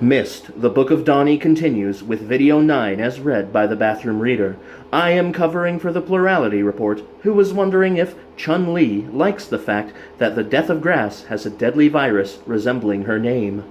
Myst, the Book of Donnie continues with Video 9 as read by the bathroom reader. I am covering for the Plurality Report, who was wondering if Chun-Li likes the fact that the death of grass has a deadly virus resembling her name.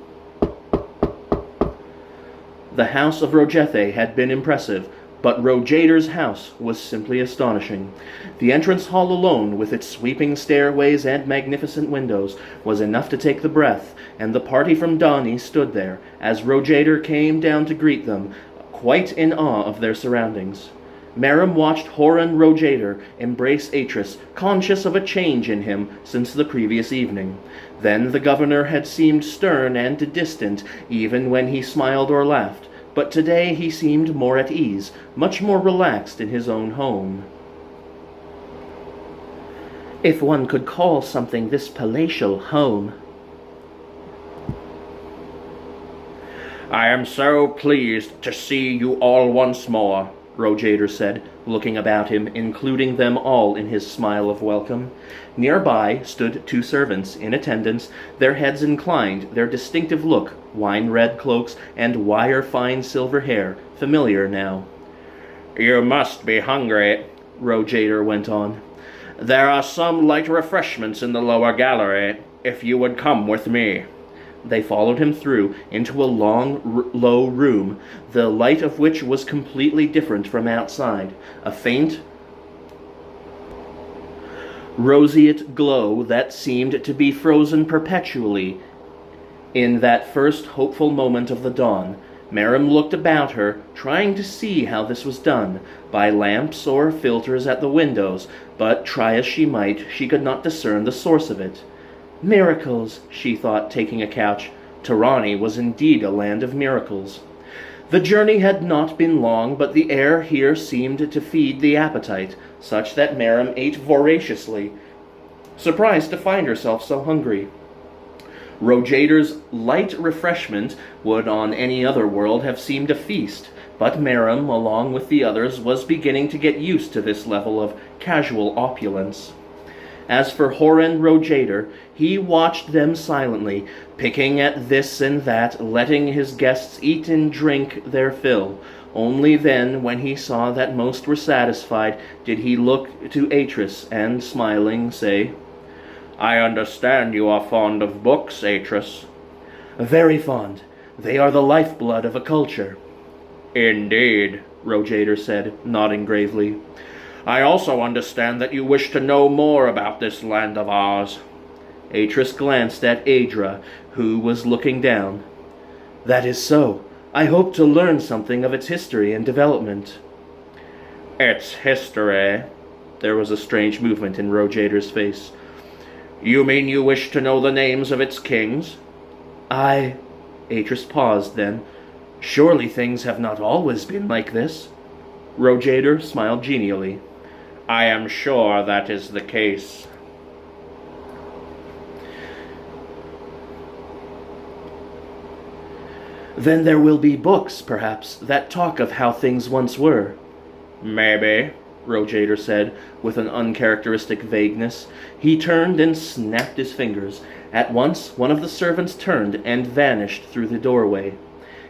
The house of Rojethe had been impressive, but Rojader's house was simply astonishing. The entrance hall alone, with its sweeping stairways and magnificent windows, was enough to take the breath, and the party from Donnie stood there, as Rojader came down to greet them, quite in awe of their surroundings. Merrim watched Horan Rojader embrace Atris, conscious of a change in him since the previous evening. Then the governor had seemed stern and distant, even when he smiled or laughed. But today he seemed more at ease, much more relaxed in his own home. If one could call something this palatial home. I am so pleased to see you all once more, Rojader said, looking about him, including them all in his smile of welcome. Nearby stood two servants, in attendance, their heads inclined, their distinctive look, wine-red cloaks, and wire-fine silver hair, familiar now. You must be hungry, Rojader went on. There are some light refreshments in the lower gallery, if you would come with me. They followed him through into a long, low room, the light of which was completely different from outside, a faint, roseate glow that seemed to be frozen perpetually in that first hopeful moment of the dawn. Merrim looked about her, trying to see how this was done, by lamps or filters at the windows, but try as she might, she could not discern the source of it. Miracles, she thought, taking a couch. Tirani was indeed a land of miracles. The journey had not been long, but the air here seemed to feed the appetite, such that Merrim ate voraciously, surprised to find herself so hungry. Rojader's light refreshment would on any other world have seemed a feast, but Merrim, along with the others, was beginning to get used to this level of casual opulence. As for Horan Rojader, he watched them silently, picking at this and that, letting his guests eat and drink their fill. Only then, when he saw that most were satisfied, did he look to Atris and, smiling, say, I understand you are fond of books, Atris. Very fond. They are the lifeblood of a culture. Indeed, Rojader said, nodding gravely. I also understand that you wish to know more about this land of ours. Atris glanced at Aedra, who was looking down. That is so. I hope to learn something of its history and development. Its history? There was a strange movement in Rojader's face. You mean you wish to know the names of its kings? Atris paused, then. Surely things have not always been like this. Rojader smiled genially. I am sure that is the case. Then there will be books, perhaps, that talk of how things once were. Maybe, Rojader said, with an uncharacteristic vagueness. He turned and snapped his fingers. At once, one of the servants turned and vanished through the doorway.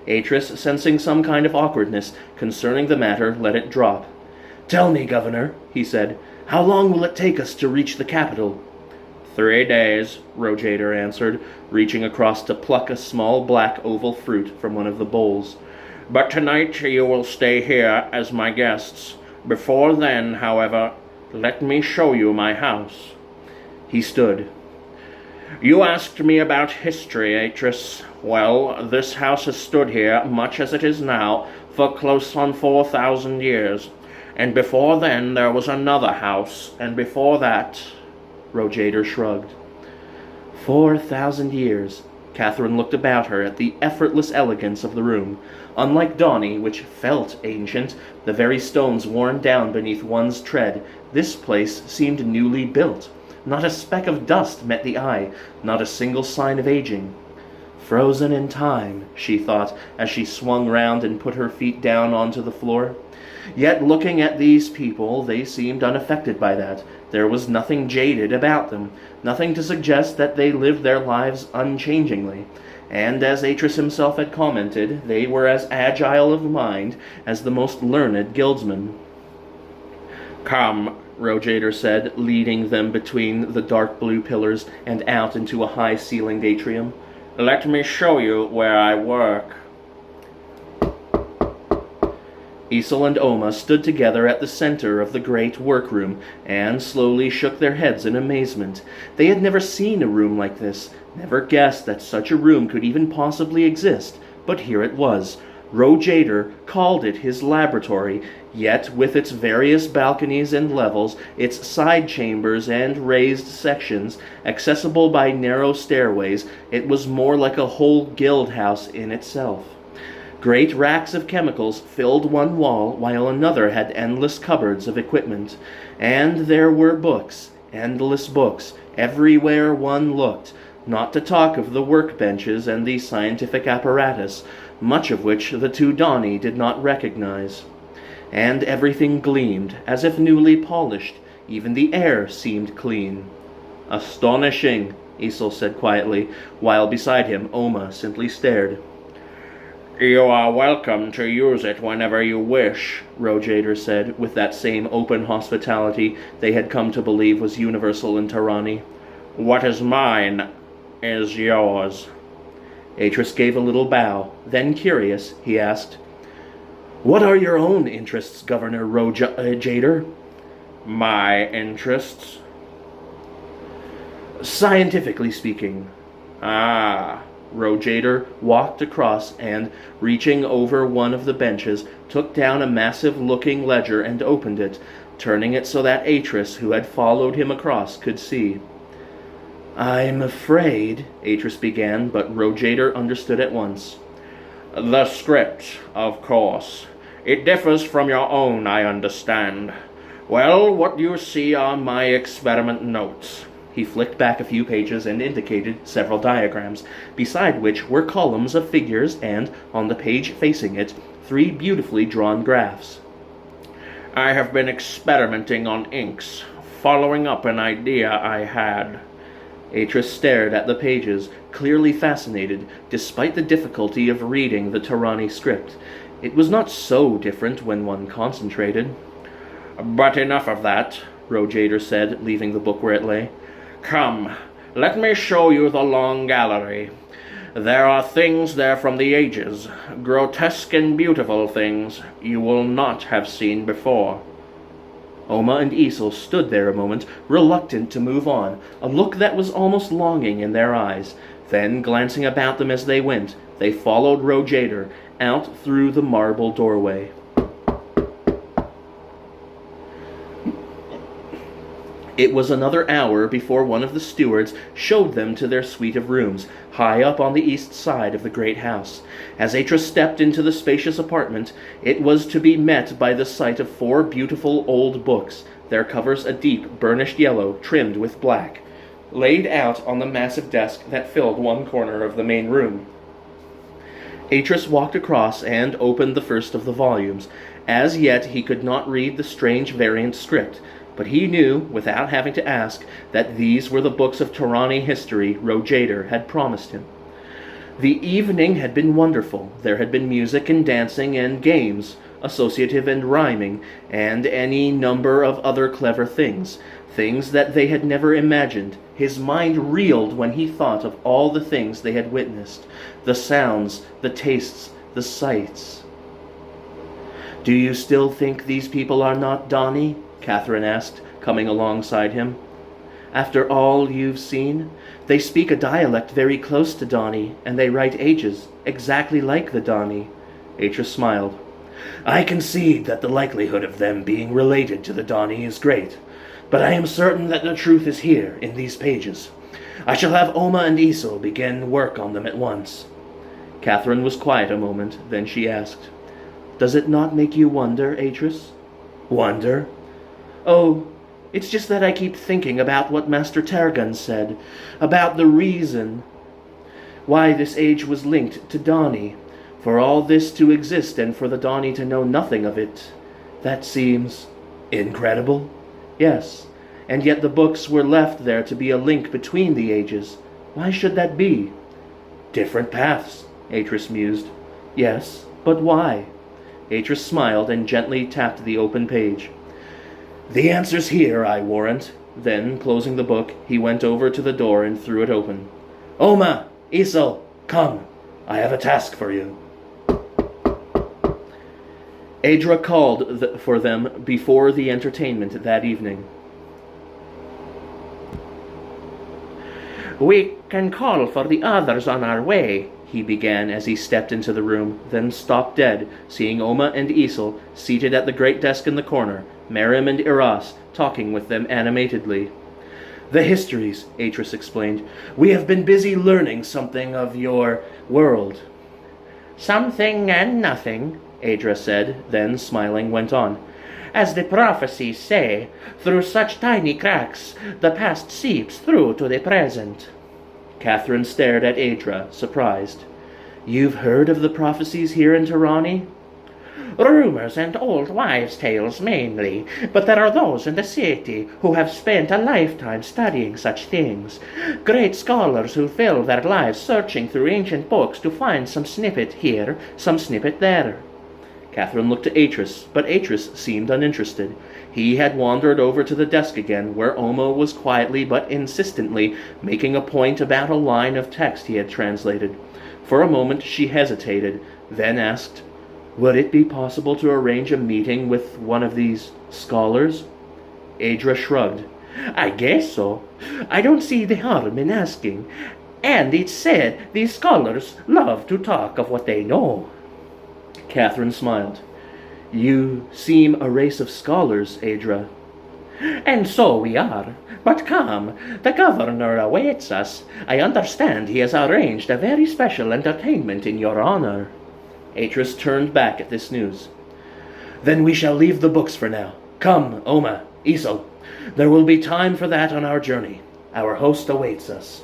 Atris, sensing some kind of awkwardness concerning the matter, let it drop. Tell me, Governor, he said, how long will it take us to reach the capital? 3 days, Rojader answered, reaching across to pluck a small black oval fruit from one of the bowls. But tonight you will stay here as my guests. Before then, however, let me show you my house. He stood. You asked me about history, Atris. Well, this house has stood here, much as it is now, for close on 4,000 years. And before then there was another house, and before that... Rojader shrugged. 4,000 years. Catherine looked about her at the effortless elegance of the room. Unlike Donnie, which felt ancient, the very stones worn down beneath one's tread, this place seemed newly built. Not a speck of dust met the eye, not a single sign of aging. Frozen in time, she thought, as she swung round and put her feet down onto the floor. Yet looking at these people, they seemed unaffected by that. There was nothing jaded about them, nothing to suggest that they lived their lives unchangingly. and as Atris himself had commented, they were as agile of mind as the most learned guildsmen. "Come," Rojader said, leading them between the dark blue pillars and out into a high-ceilinged atrium. "let me show you where I work." Isel and Oma stood together at the center of the great workroom and slowly shook their heads in amazement. They had never seen a room like this, never guessed that such a room could even possibly exist, but here it was. Rojader called it his laboratory, yet with its various balconies and levels, its side chambers and raised sections, accessible by narrow stairways, it was more like a whole guild house in itself. Great racks of chemicals filled one wall, while another had endless cupboards of equipment. And there were books, endless books, everywhere one looked, not to talk of the workbenches and the scientific apparatus, much of which the two Dani did not recognize. And everything gleamed, as if newly polished. Even the air seemed clean. "Astonishing," Isel said quietly, while beside him Oma simply stared. "You are welcome to use it whenever you wish," Rojader said, with that same open hospitality they had come to believe was universal in Tarani. "What is mine is yours." Atris gave a little bow. Then, curious, he asked, "What are your own interests, Governor Rojader?" "My interests?" "Scientifically speaking." "Ah." Rojader walked across and, reaching over one of the benches, took down a massive-looking ledger and opened it, turning it so that Atris, who had followed him across, could see. "I'm afraid," Atris began, but Rojader understood at once. "The script, of course. It differs from your own, I understand. Well, what you see are my experiment notes." He flicked back a few pages and indicated several diagrams, beside which were columns of figures and, on the page facing it, 3 beautifully drawn graphs. "I have been experimenting on inks, following up an idea I had." Atris stared at the pages, clearly fascinated, despite the difficulty of reading the Tarani script. It was not so different when one concentrated. "But enough of that," Rojader said, leaving the book where it lay. "Come, let me show you the long gallery. There are things there from the ages, grotesque and beautiful things you will not have seen before." Oma and Isel stood there a moment, reluctant to move on, a look that was almost longing in their eyes. Then, glancing about them as they went, they followed Rojader out through the marble doorway. It was another hour before one of the stewards showed them to their suite of rooms, high up on the east side of the great house. As Atris stepped into the spacious apartment, it was to be met by the sight of 4 beautiful old books, their covers a deep burnished yellow trimmed with black, laid out on the massive desk that filled one corner of the main room. Atris walked across and opened the first of the volumes. As yet he could not read the strange variant script, but he knew, without having to ask, that these were the books of Tarani history Rojader had promised him. The evening had been wonderful. There had been music and dancing and games, associative and rhyming, and any number of other clever things that they had never imagined. His mind reeled when he thought of all the things they had witnessed, the sounds, the tastes, the sights. "Do you still think these people are not Dani?" Catherine asked, coming alongside him. "After all you've seen, they speak a dialect very close to Dani, and they write ages, exactly like the Dani." Atris smiled. "I concede that the likelihood of them being related to the Dani is great, but I am certain that the truth is here, in these pages. I shall have Oma and Isel begin work on them at once." Catherine was quiet a moment, then she asked, "Does it not make you wonder, Atris?" "Wonder? Oh, it's just that I keep thinking about what Master Targan said, about the reason why this age was linked to Dani. For all this to exist and for the Dani to know nothing of it, that seems incredible." "Yes, and yet the books were left there to be a link between the ages. Why should that be?" Different paths, Atris mused. Yes, but why? Atris smiled and gently tapped the open page. The answer's here, I warrant. Then, closing the book, he went over to the door and threw it open. Oma! Isel! Come! I have a task for you. Adra called for them before the entertainment that evening. We can call for the others on our way, he began as he stepped into the room, then stopped dead, seeing Oma and Isel seated at the great desk in the corner, Merim and Iras talking with them animatedly. The histories, Atris explained. We have been busy learning something of your world. Something and nothing, Adra said, then, smiling, went on. As the prophecies say, through such tiny cracks, the past seeps through to the present. Catherine stared at Adra, surprised. You've heard of the prophecies here in Tirani? Rumors and old wives' tales mainly, but there are those in the city who have spent a lifetime studying such things. Great scholars who fill their lives searching through ancient books to find some snippet here, some snippet there. Catherine looked to Atris, but Atris seemed uninterested. He had wandered over to the desk again, where Oma was quietly but insistently making a point about a line of text he had translated. For a moment she hesitated, then asked, Would it be possible to arrange a meeting with one of these scholars? Adra shrugged. I guess so. I don't see the harm in asking. And it's said these scholars love to talk of what they know. Catherine smiled. You seem a race of scholars, Adra. And so we are. But come, the governor awaits us. I understand he has arranged a very special entertainment in your honor. Atris turned back at this news. Then we shall leave the books for now. Come, Oma, Isel. There will be time for that on our journey. Our host awaits us.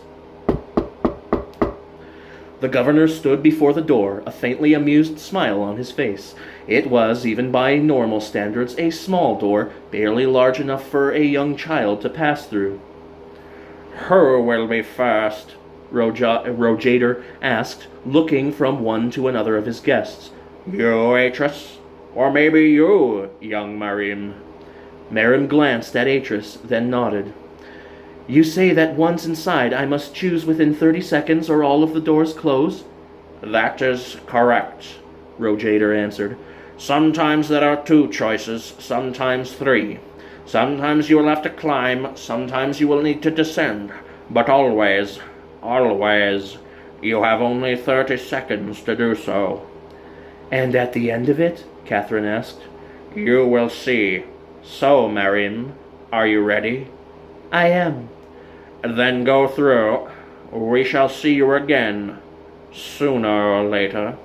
The governor stood before the door, a faintly amused smile on his face. It was, even by normal standards, a small door, barely large enough for a young child to pass through. Who will be first? Rojader asked, looking from one to another of his guests. You, Atris? Or maybe you, young Merim? Merim glanced at Atris, then nodded. You say that once inside I must choose within 30 seconds or all of the doors close? That is correct, Rojader answered. Sometimes there are 2 choices, sometimes 3. Sometimes you will have to climb, sometimes you will need to descend. But always, you have only 30 seconds to do so. And at the end of it? Catherine asked. You will see. So, Merim, are you ready? I am. Then go through. We shall see you again, sooner or later.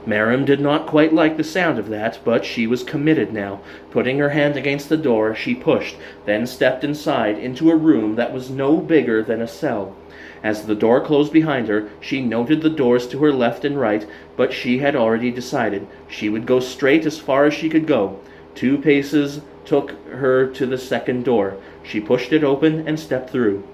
Merim did not quite like the sound of that, but she was committed now. Putting her hand against the door, she pushed, then stepped inside into a room that was no bigger than a cell. As the door closed behind her, she noted the doors to her left and right, but she had already decided. She would go straight as far as she could go. 2 paces took her to the second door. She pushed it open and stepped through.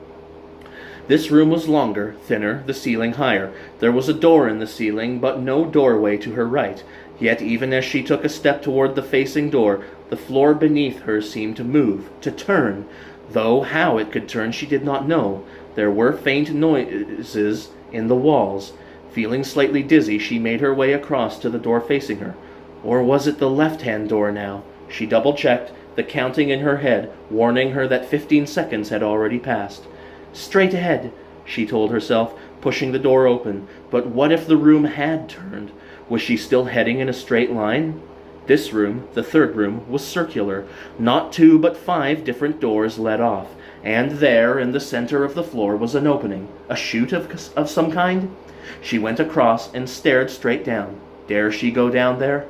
This room was longer, thinner, the ceiling higher. There was a door in the ceiling, but no doorway to her right. Yet even as she took a step toward the facing door, the floor beneath her seemed to move, to turn. Though how it could turn she did not know. There were faint noises in the walls. Feeling slightly dizzy, she made her way across to the door facing her. Or was it the left-hand door now? She double-checked, the counting in her head, warning her that 15 seconds had already passed. Straight ahead, she told herself, pushing the door open. But what if the room had turned? Was she still heading in a straight line? This room, the third room, was circular. Not 2 but 5 different doors led off. And there, in the center of the floor, was an opening. A chute of some kind? She went across and stared straight down. Dare she go down there?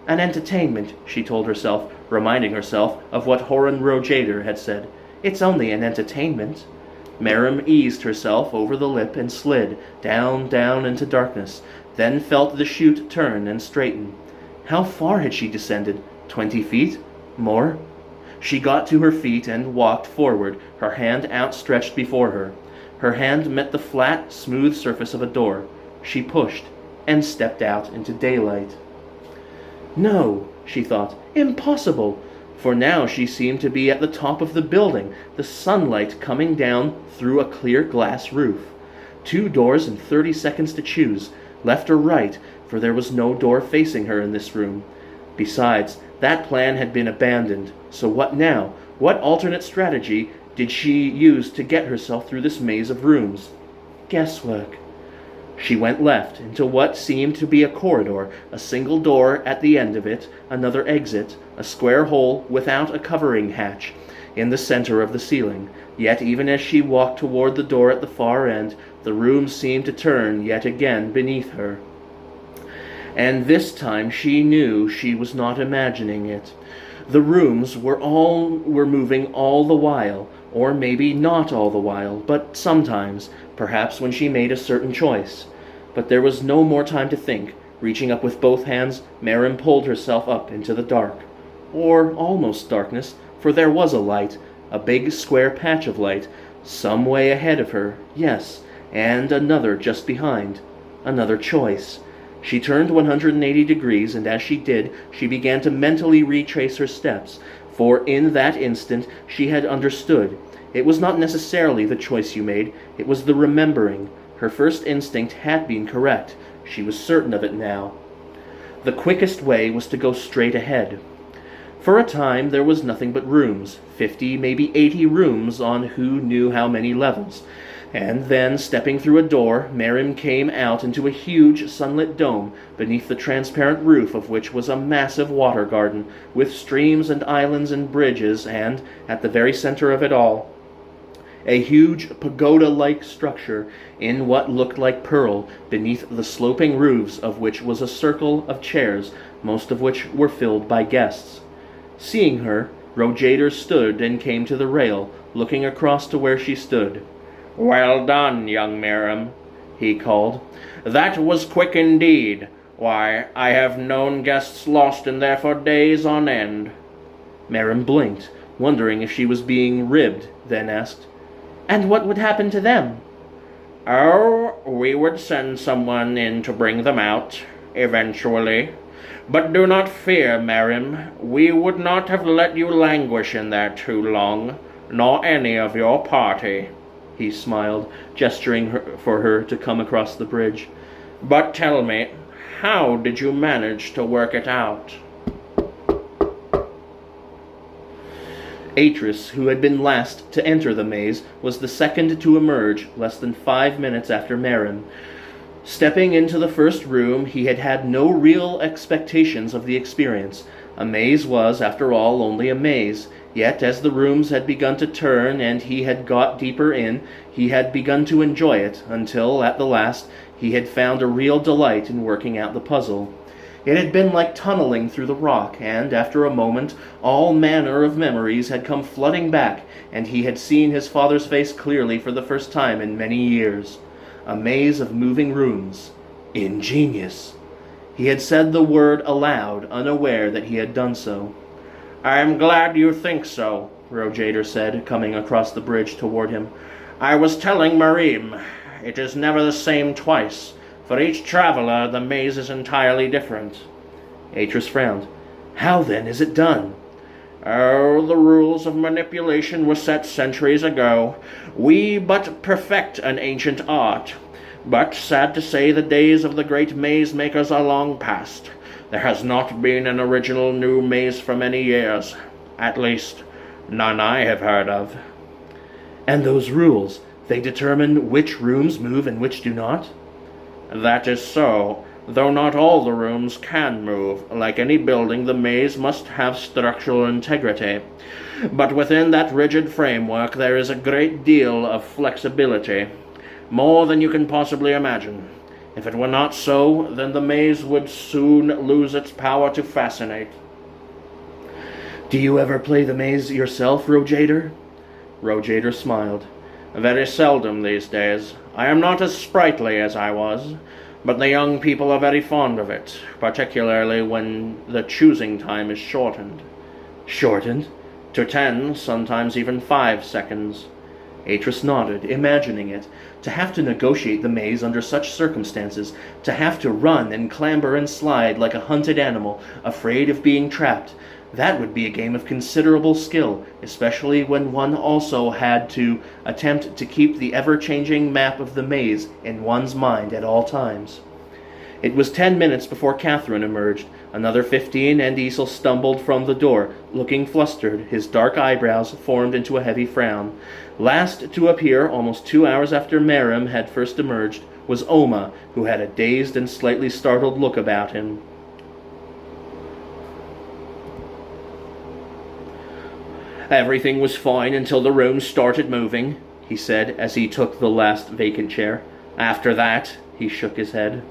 An entertainment, she told herself, reminding herself of what Horan Rojader had said. It's only an entertainment. Merim eased herself over the lip and slid, down into darkness, then felt the chute turn and straighten. How far had she descended? 20 feet? More? She got to her feet and walked forward, her hand outstretched before her. Her hand met the flat, smooth surface of a door. She pushed, and stepped out into daylight. No, she thought, impossible, for now she seemed to be at the top of the building, the sunlight coming down through a clear glass roof. 2 doors and 30 seconds to choose, left or right, for there was no door facing her in this room. Besides, that plan had been abandoned, so what now? What alternate strategy did she use to get herself through this maze of rooms? Guesswork. She went left into what seemed to be a corridor, a single door at the end of it, another exit, a square hole without a covering hatch in the center of the ceiling. Yet even as she walked toward the door at the far end, the room seemed to turn yet again beneath her. And this time she knew she was not imagining it. The rooms were moving all the while, or maybe not all the while, but sometimes, perhaps when she made a certain choice. But there was no more time to think. Reaching up with both hands, Merrim pulled herself up into the dark. Or almost darkness, for there was a light, a big square patch of light, some way ahead of her, yes, and another just behind. Another choice. She turned 180 degrees, and as she did, she began to mentally retrace her steps, for in that instant she had understood. It was not necessarily the choice you made, it was the remembering. Her first instinct had been correct. She was certain of it now. The quickest way was to go straight ahead. For a time there was nothing but rooms, 50, maybe 80 rooms on who knew how many levels. And then, stepping through a door, Merrim came out into a huge sunlit dome, beneath the transparent roof of which was a massive water garden, with streams and islands and bridges, and, at the very center of it all, a huge pagoda-like structure in what looked like pearl, beneath the sloping roofs of which was a circle of chairs, most of which were filled by guests. Seeing her, Rojader stood and came to the rail, looking across to where she stood. "Well done, young Merrim," he called. "That was quick indeed. Why, I have known guests lost in there for days on end." Merrim blinked, wondering if she was being ribbed, then asked, And what would happen to them? "Oh, we would send someone in to bring them out, eventually. But do not fear, Merrim. We would not have let you languish in there too long, nor any of your party." He smiled, gesturing for her to come across the bridge. "But tell me, how did you manage to work it out?" Atris, who had been last to enter the maze, was the second to emerge, less than 5 minutes after Merrim. Stepping into the first room, he had had no real expectations of the experience. A maze was, after all, only a maze. Yet, as the rooms had begun to turn and he had got deeper in, he had begun to enjoy it, until, at the last, he had found a real delight in working out the puzzle. It had been like tunneling through the rock, and, after a moment, all manner of memories had come flooding back, and he had seen his father's face clearly for the first time in many years. A maze of moving rooms. Ingenious. He had said the word aloud, unaware that he had done so. "I am glad you think so," Rojader said, coming across the bridge toward him. "I was telling Merrim, it is never the same twice. For each traveler, the maze is entirely different." Atris frowned. "How, then, is it done?" "Oh, the rules of manipulation were set centuries ago. We but perfect an ancient art. But, sad to say, the days of the great maze-makers are long past. There has not been an original new maze for many years. At least, none I have heard of." "And those rules, they determine which rooms move and which do not?" "That is so, though not all the rooms can move. Like any building, the maze must have structural integrity. But within that rigid framework there is a great deal of flexibility, more than you can possibly imagine. If it were not so, then the maze would soon lose its power to fascinate." "Do you ever play the maze yourself, Rojader?" Rojader smiled. "Very seldom these days. I am not as sprightly as I was, but the young people are very fond of it, particularly when the choosing time is shortened." "Shortened?" "To 10, sometimes even 5 seconds." Atris nodded, imagining it. To have to negotiate the maze under such circumstances, to have to run and clamber and slide like a hunted animal, afraid of being trapped, that would be a game of considerable skill, especially when one also had to attempt to keep the ever-changing map of the maze in one's mind at all times. It was 10 minutes before Catherine emerged. Another 15, and Esel stumbled from the door, looking flustered, his dark eyebrows formed into a heavy frown. Last to appear, almost 2 hours after Merim had first emerged, was Oma, who had a dazed and slightly startled look about him. Everything was fine until the room started moving, he said as he took the last vacant chair. After that, he shook his head.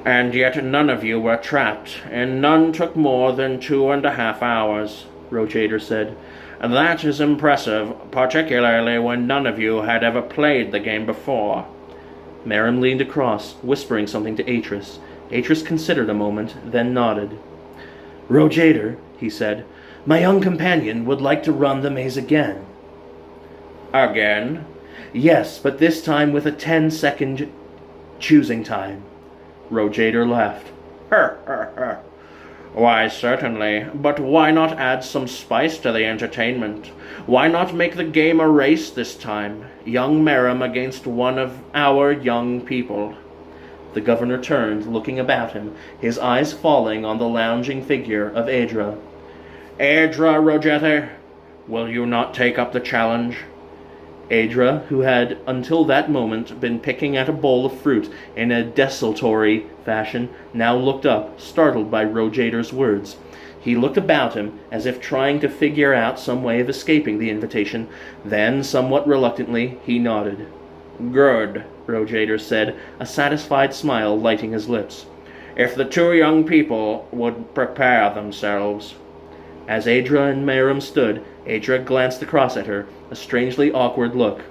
And yet none of you were trapped, and none took more than 2.5 hours, Rojader said. That is impressive, particularly when none of you had ever played the game before. Merim leaned across, whispering something to Atris. Atris considered a moment, then nodded. Rojader, he said, my young companion would like to run the maze again. Again? Yes, but this time with a 10-second choosing time. Rojader laughed. Why, certainly, but why not add some spice to the entertainment? Why not make the game a race this time? Young Merim against one of our young people. The governor turned, looking about him, his eyes falling on the lounging figure of Aedra. Aedra, Rojader, will you not take up the challenge? Aedra, who had until that moment been picking at a bowl of fruit in a desultory fashion, now looked up, startled by Rojader's words. He looked about him, as if trying to figure out some way of escaping the invitation. Then, somewhat reluctantly, he nodded. Good, Rojader said, a satisfied smile lighting his lips. If the two young people would prepare themselves. As Aedra and Merim stood, Aedra glanced across at her, a strangely awkward look.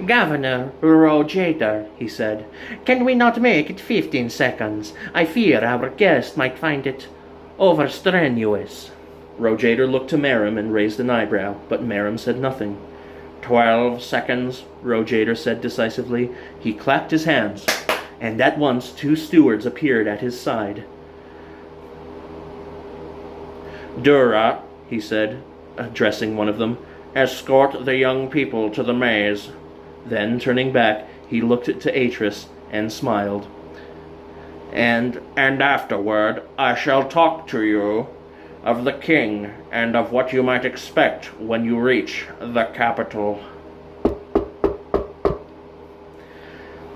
Governor Rojader, he said, can we not make it 15 seconds? I fear our guest might find it overstrenuous. Rojader looked to Merim and raised an eyebrow, but Merim said nothing. 12 seconds, Rojader said decisively. He clapped his hands, and at once 2 stewards appeared at his side. Dura, he said, addressing one of them, escort the young people to the maze. Then, turning back, he looked to Atris and smiled. And afterward I shall talk to you of the king and of what you might expect when you reach the capital.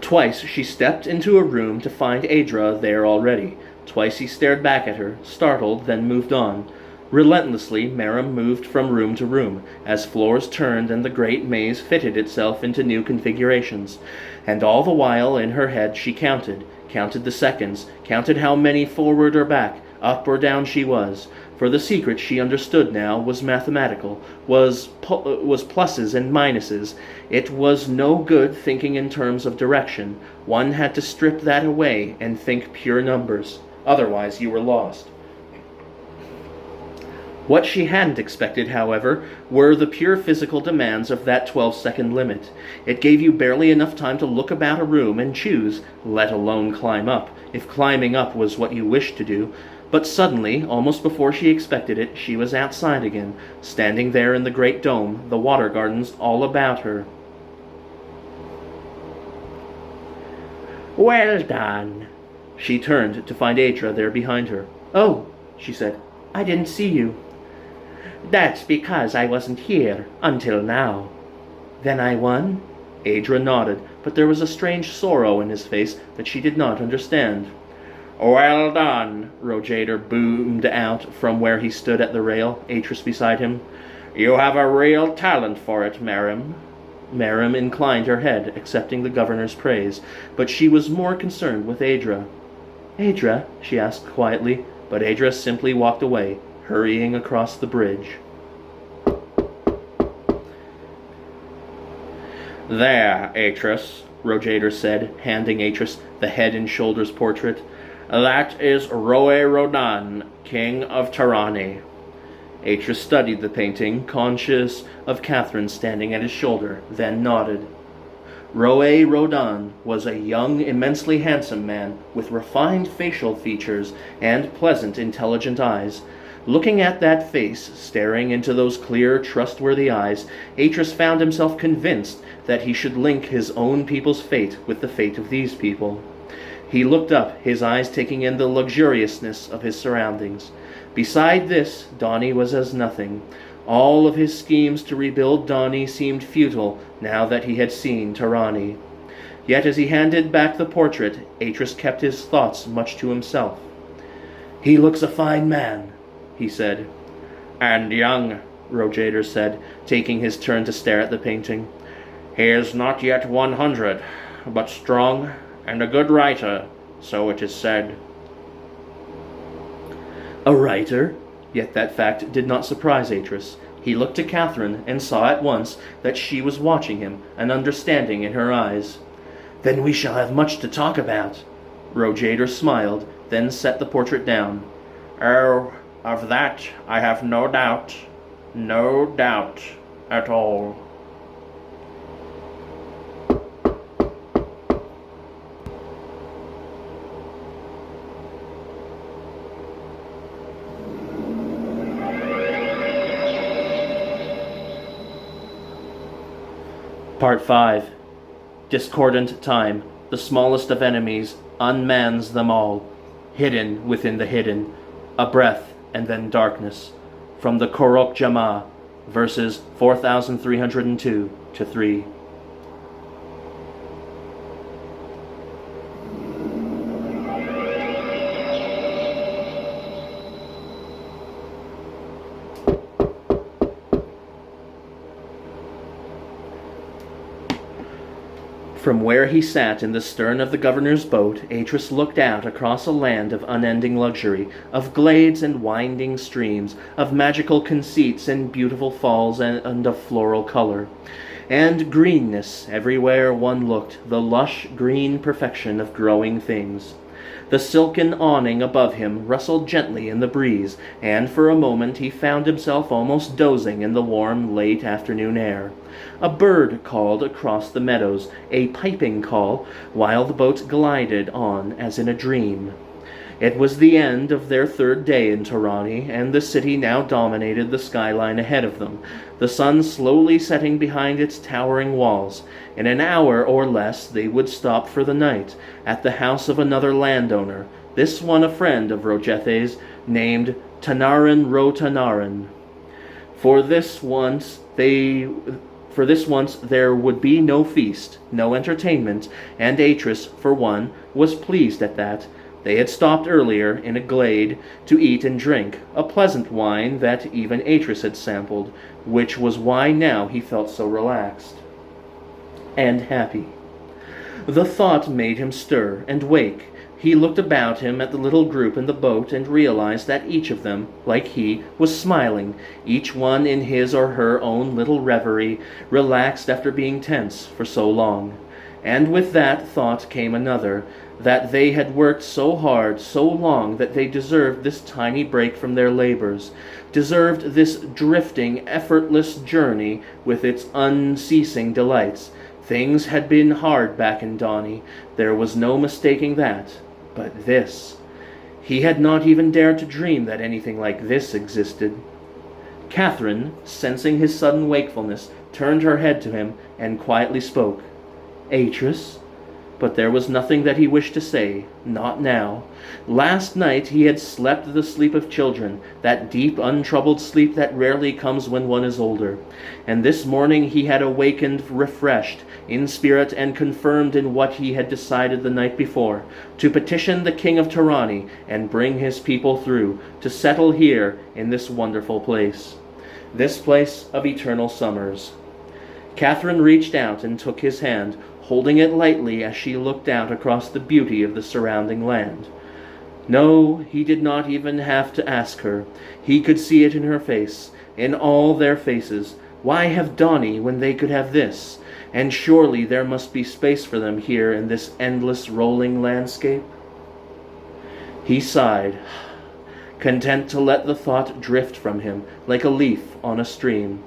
Twice she stepped into a room to find Aedra there already. Twice he stared back at her, startled, then moved on. Relentlessly, Merim moved from room to room, as floors turned and the great maze fitted itself into new configurations. And all the while in her head she counted the seconds, counted how many forward or back, up or down she was. For the secret she understood now was mathematical, was pluses and minuses. It was no good thinking in terms of direction. One had to strip that away and think pure numbers. Otherwise you were lost. What she hadn't expected, however, were the pure physical demands of that 12-second limit. It gave you barely enough time to look about a room and choose, let alone climb up, if climbing up was what you wished to do. But suddenly, almost before she expected it, she was outside again, standing there in the great dome, the water gardens all about her. Well done. She turned to find Aedra there behind her. Oh, she said, I didn't see you. That's because I wasn't here until now. Then I won? Aedra nodded, but there was a strange sorrow in his face that she did not understand. Well done, Rojader boomed out from where he stood at the rail, Atris beside him. You have a real talent for it, Merim. Merim inclined her head, accepting the governor's praise, but she was more concerned with Aedra. Aedra, she asked quietly, but Aedra simply walked away, hurrying across the bridge. There, Atris, Rojader said, handing Atris the head and shoulders portrait. That is Roe Rodan, king of Tarani. Atreus studied the painting, conscious of Catherine standing at his shoulder, then nodded. Roé Rodin was a young, immensely handsome man with refined facial features and pleasant, intelligent eyes. Looking at that face, staring into those clear, trustworthy eyes, Atreus found himself convinced that he should link his own people's fate with the fate of these people. He looked up, his eyes taking in the luxuriousness of his surroundings. Beside this, Dani was as nothing. All of his schemes to rebuild Dani seemed futile now that he had seen Tirani. Yet as he handed back the portrait, Atreus kept his thoughts much to himself. "He looks a fine man," he said. "And young," Rojader said, taking his turn to stare at the painting. "He is not yet 100, but strong and a good writer, so it is said." A writer? Yet that fact did not surprise Atreus. He looked to Catherine and saw at once that she was watching him, an understanding in her eyes. "Then we shall have much to talk about." Rojader smiled, then set the portrait down. "Oh, of that I have no doubt at all." Part 5. Discordant time, the smallest of enemies, unmans them all. Hidden within the hidden, a breath and then darkness. From the Korok Jama, verses 4302 to 3. From where he sat in the stern of the governor's boat, Atreus looked out across a land of unending luxury, of glades and winding streams, of magical conceits and beautiful falls and of floral color. And greenness everywhere one looked, the lush green perfection of growing things. The silken awning above him rustled gently in the breeze, and for a moment he found himself almost dozing in the warm, late afternoon air. A bird called across the meadows, a piping call, while the boat glided on as in a dream. It was the end of their third day in Tirani, and the city now dominated the skyline ahead of them, the sun slowly setting behind its towering walls. In an hour or less they would stop for the night, at the house of another landowner, this one a friend of Rojethe's, named Tanarin Rotanarin. For this once there would be no feast, no entertainment, and Atreus, for one, was pleased at that. They had stopped earlier in a glade to eat and drink, a pleasant wine that even Atreus had sampled, which was why now he felt so relaxed and happy. The thought made him stir and wake. He looked about him at the little group in the boat and realized that each of them, like he, was smiling, each one in his or her own little reverie, relaxed after being tense for so long. And with that thought came another, that they had worked so hard, so long, that they deserved this tiny break from their labors, deserved this drifting, effortless journey with its unceasing delights. Things had been hard back in Dani, there was no mistaking that. But this, he had not even dared to dream that anything like this existed. Catherine, sensing his sudden wakefulness, turned her head to him and quietly spoke. "Atreus?" But there was nothing that he wished to say, not now. Last night he had slept the sleep of children, that deep, untroubled sleep that rarely comes when one is older. And this morning he had awakened refreshed, in spirit and confirmed in what he had decided the night before, to petition the king of Tirani and bring his people through, to settle here in this wonderful place. This place of eternal summers. Catherine reached out and took his hand, holding it lightly as she looked out across the beauty of the surrounding land. No, he did not even have to ask her. He could see it in her face, in all their faces. Why have Dani when they could have this? And surely there must be space for them here in this endless rolling landscape. He sighed. content to let the thought drift from him like a leaf on a stream.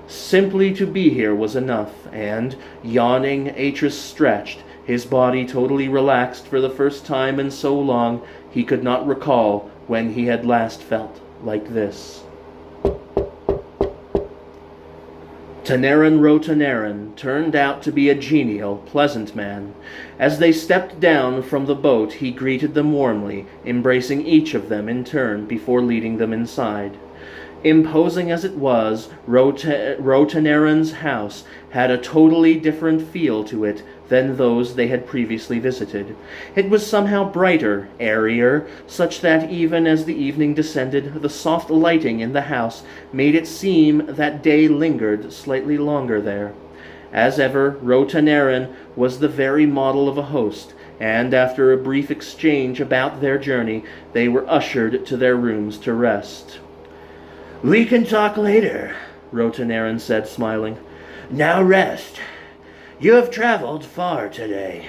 Simply to be here was enough, and, yawning, Atreus stretched, his body totally relaxed for the first time in so long he could not recall when he had last felt like this. Taneran Rotanaran turned out to be a genial, pleasant man. As they stepped down from the boat, he greeted them warmly, embracing each of them in turn before leading them inside. Imposing as it was, Rotanaran's house had a totally different feel to it than those they had previously visited. It was somehow brighter, airier, such that even as the evening descended, the soft lighting in the house made it seem that day lingered slightly longer there. As ever, Rotanaran was the very model of a host, and after a brief exchange about their journey, they were ushered to their rooms to rest. "We can talk later," Rotanaran said, smiling. "Now rest. You have traveled far today."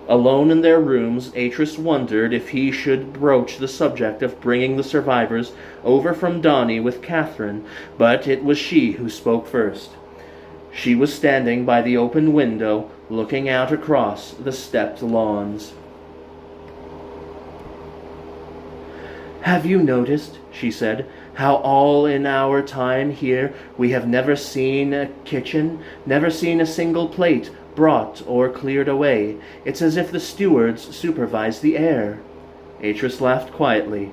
Alone in their rooms, Atreus wondered if he should broach the subject of bringing the survivors over from Donny with Catherine, but it was she who spoke first. She was standing by the open window, looking out across the stepped lawns. "Have you noticed," she said, "how all in our time here we have never seen a kitchen, never seen a single plate brought or cleared away? It's as if the stewards supervise the air." Atreus laughed quietly.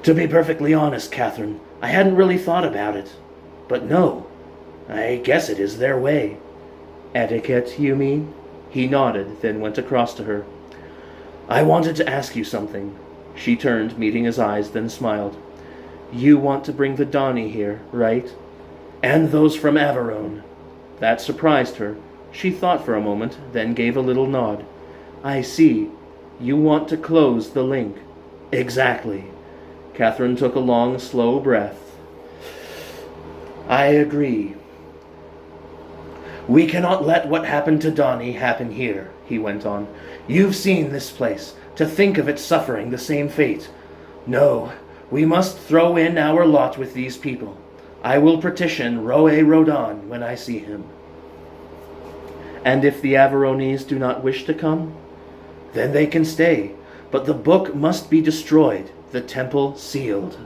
"To be perfectly honest, Catherine, I hadn't really thought about it. But no, I guess it is their way." "Etiquette, you mean?" He nodded, then went across to her. "I wanted to ask you something." She turned, meeting his eyes, then smiled. "You want to bring the Donny here, right?" "And those from Averone." That surprised her. She thought for a moment, then gave a little nod. "I see. You want to close the link." "Exactly." Catherine took a long, slow breath. "I agree. We cannot let what happened to Donny happen here," he went on. "You've seen this place. To think of it suffering the same fate. No, we must throw in our lot with these people. I will petition Roe Rodan when I see him." "And if the Averones do not wish to come?" "Then they can stay, but the book must be destroyed, the temple sealed."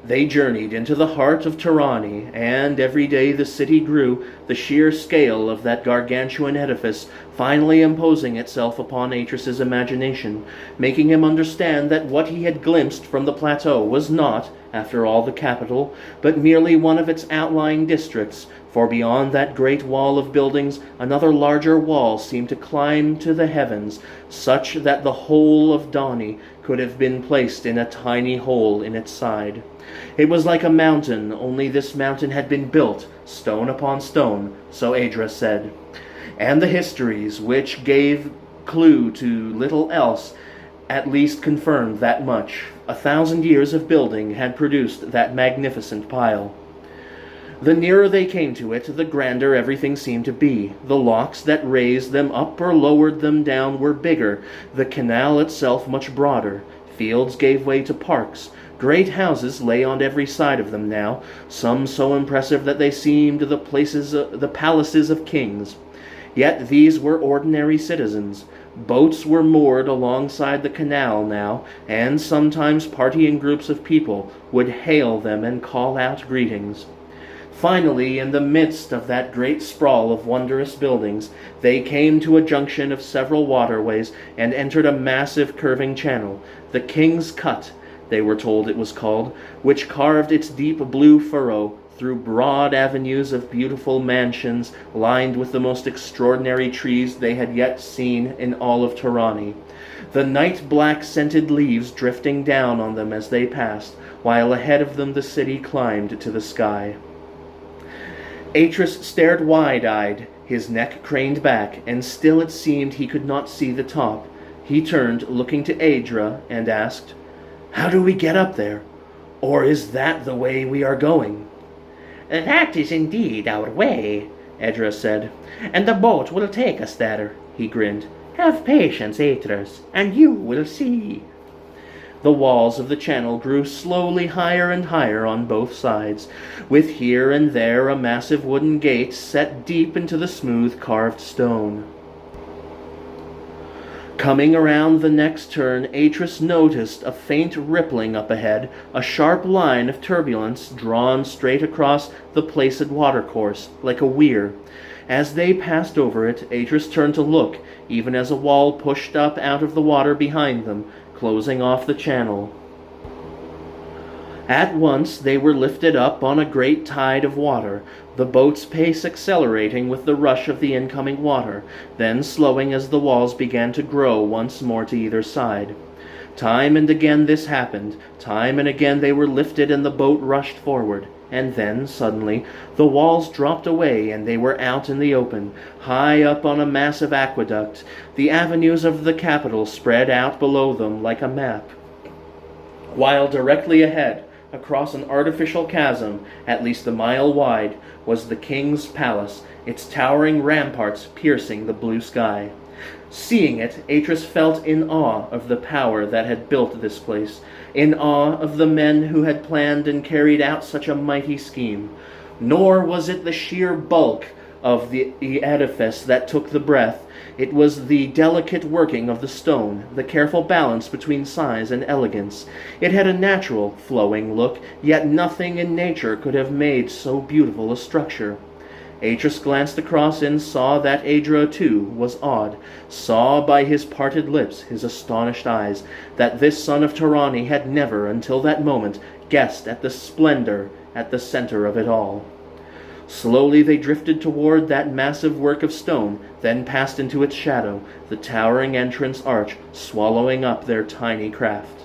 They journeyed into the heart of Tirani, and every day the city grew, the sheer scale of that gargantuan edifice finally imposing itself upon Atreus's imagination, making him understand that what he had glimpsed from the plateau was not, after all, the capital, but merely one of its outlying districts, for beyond that great wall of buildings another larger wall seemed to climb to the heavens, such that the whole of Donny could have been placed in a tiny hole in its side. It was like a mountain, only this mountain had been built, stone upon stone, so Aedra said. And the histories, which gave clue to little else, at least confirmed that much. 1,000 years of building had produced that magnificent pile. The nearer they came to it, the grander everything seemed to be. The locks that raised them up or lowered them down were bigger, the canal itself much broader. Fields gave way to parks. Great houses lay on every side of them now, some so impressive that they seemed the palaces of kings. Yet these were ordinary citizens. Boats were moored alongside the canal now, and sometimes partying groups of people would hail them and call out greetings. Finally, in the midst of that great sprawl of wondrous buildings, they came to a junction of several waterways and entered a massive curving channel, the King's Cut, they were told it was called, which carved its deep blue furrow through broad avenues of beautiful mansions lined with the most extraordinary trees they had yet seen in all of Tirani, the night-black scented leaves drifting down on them as they passed, while ahead of them the city climbed to the sky. Atreus stared wide-eyed, his neck craned back, and still it seemed he could not see the top. He turned, looking to Aedra, and asked, "How do we get up there? Or is that the way we are going?" "That is indeed our way," Aedra said, "and the boat will take us there." He grinned. Have patience, Atreus, and you will see. The walls of the channel grew slowly higher and higher on both sides, with here and there a massive wooden gate set deep into the smooth carved stone. Coming around the next turn, Atreus noticed a faint rippling up ahead, a sharp line of turbulence drawn straight across the placid watercourse, like a weir. As they passed over it, Atreus turned to look, even as a wall pushed up out of the water behind them, closing off the channel. At once they were lifted up on a great tide of water, the boat's pace accelerating with the rush of the incoming water, then slowing as the walls began to grow once more to either side. Time and again this happened. Time and again they were lifted and the boat rushed forward. And then, suddenly, the walls dropped away and they were out in the open, high up on a massive aqueduct. The avenues of the capital spread out below them like a map, while directly ahead, across an artificial chasm, at least a mile wide, was the king's palace, its towering ramparts piercing the blue sky. Seeing it, Atreus felt in awe of the power that had built this place, in awe of the men who had planned and carried out such a mighty scheme. Nor was it the sheer bulk of the edifice that took the breath. It was the delicate working of the stone, the careful balance between size and elegance. It had a natural, flowing look, yet nothing in nature could have made so beautiful a structure. Atreus glanced across and saw that Aedra, too, was awed, saw by his parted lips, his astonished eyes, that this son of Tirani had never, until that moment, guessed at the splendor at the center of it all. Slowly they drifted toward that massive work of stone, then passed into its shadow, the towering entrance arch swallowing up their tiny craft.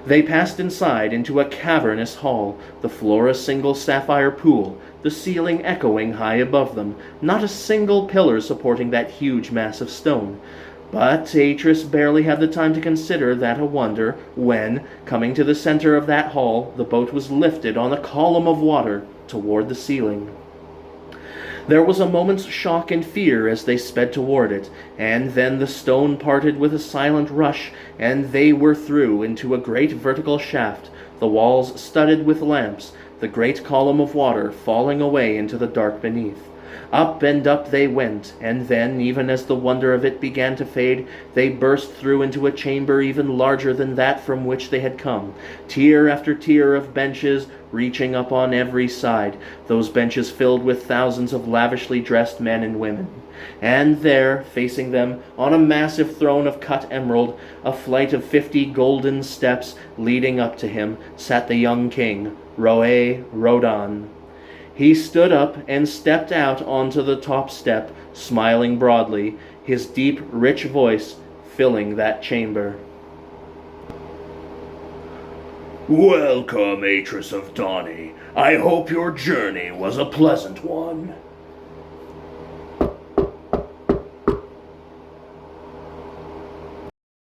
They passed inside into a cavernous hall, the floor a single sapphire pool, the ceiling echoing high above them, not a single pillar supporting that huge mass of stone. But Atreus barely had the time to consider that a wonder when, coming to the center of that hall, the boat was lifted on a column of water toward the ceiling. There was a moment's shock and fear as they sped toward it, and then the stone parted with a silent rush, and they were through into a great vertical shaft, the walls studded with lamps, the great column of water falling away into the dark beneath. Up and up they went, and then, even as the wonder of it began to fade, they burst through into a chamber even larger than that from which they had come, tier after tier of benches reaching up on every side, those benches filled with thousands of lavishly dressed men and women. And there, facing them, on a massive throne of cut emerald, a flight of 50 golden steps leading up to him, sat the young king, Rodan. He stood up and stepped out onto the top step, smiling broadly, his deep, rich voice filling that chamber. Welcome, Atreus of Dani. I hope your journey was a pleasant one.